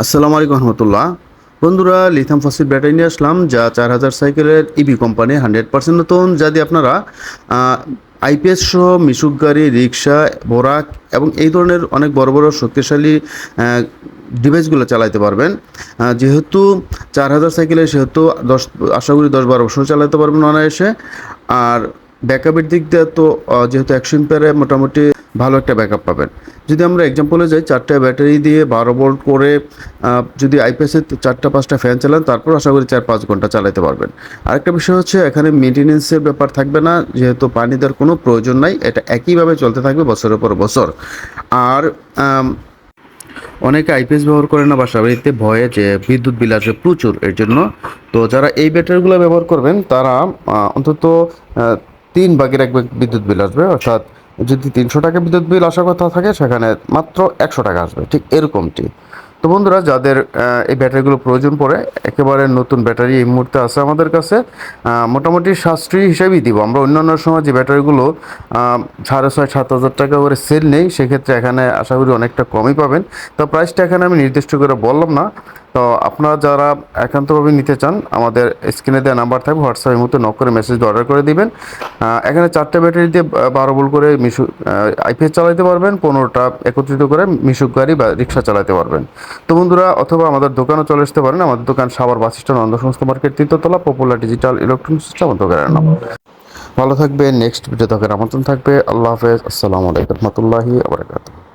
আসসালামু আলাইকুম রহমতুল্লাহ। বন্ধুরা, লিথিয়াম ফসফেট ব্যাটারি নিয়ে আসলাম, যা 4000 সাইকেলের ইবি কোম্পানি 100% নতুন, যা দিয়ে আপনারা আইপিএস সহ মিশুক গাড়ি, রিক্সা, বোরাক এবং এই ধরনের অনেক বড় বড় শক্তিশালী ডিভাইসগুলো চালাতে পারবেন। যেহেতু 4000 সাইকেলে, সেহেতু আশা করি 10-12 বছর চালাতে পারবেন অনায়াসে। আর ব্যাকআপের দিক দিয়ে তো যেহেতু 100 এম্পিয়ারে মোটামুটি ভালো একটা ব্যাকআপ পাবেন। যদি আমরা এক্সাম্পলে যাই, 4টা ব্যাটারি দিয়ে 12 ভোল্ট করে যদি আইপিএসের 4টা-5টা ফ্যান চালান, তারপর আশা করি 4-5 ঘন্টা চালাতে পারবেন। আরেকটা বিষয় হচ্ছে, এখানে মেনটেনেন্সের ব্যাপার থাকবে না, যেহেতু পানি দেওয়ার কোনো প্রয়োজন নাই। এটা একইভাবে চলতে থাকবে বছরের পর বছর। আর অনেকে আইপিএস ব্যবহার করে না বাসা বাড়িতে, ভয়ে যে বিদ্যুৎ বিল আসবে প্রচুর, এর জন্য। তো যারা এই ব্যাটারিগুলো ব্যবহার করবেন, তারা অন্তত 3 ভাগের 1 ভাগ বিদ্যুৎ বিল আসবে। অর্থাৎ যদি 300 টাকা বিদ্যুৎ বিল আসার কথা থাকে, সেখানে মাত্র 100 টাকা আসবে, ঠিক এরকমটি। তো বন্ধুরা, যাদের এই ব্যাটারিগুলো প্রয়োজন পড়ে, একেবারে নতুন ব্যাটারি এই মুহূর্তে আছে আমাদের কাছে। মোটামুটি সাশ্রয়ী হিসেবেই দিব আমরা। অন্যান্য সময় যে ব্যাটারিগুলো 6,500-7,000 টাকা করে সেল নেই, সেক্ষেত্রে এখানে আশা করি অনেকটা কমই পাবেন। তো প্রাইসটা এখানে আমি নির্দিষ্ট করে বললাম না। তো আপনারা যারা একান্তভাবে নিতে চান, আমাদের স্ক্রিনে দেওয়া নাম্বার থাকবে, হোয়াটসঅ্যাপের মধ্যে নক করে মেসেজ অর্ডার করে দিবেন। এখানে 4টা ব্যাটারি দিয়ে 12 ভোল্ট করে আইপিএস চালাতে পারবেন, 15টা একত্রিত করে মিশুক গাড়ি বা রিক্সা চালাতে পারবেন। তো বন্ধুরা, অথবা আমাদের দোকানে চলে আসতে পারেন। আমাদের দোকান সাভার বাস স্ট্যান্ড, অন্ধ সংস্থা মার্কেট, 3তলা, পপুলার ডিজিটাল ইলেকট্রনিক্স সিস্টেম দোকানের নাম। ভালো থাকবে। নেক্সট ভিডিও দেখার আমন্ত্রণ থাকবে। আল্লাহ হাফেজ। আসসালামু আলাইকুম রহমতুল্লাহি ওয়া বারাকাতুহু।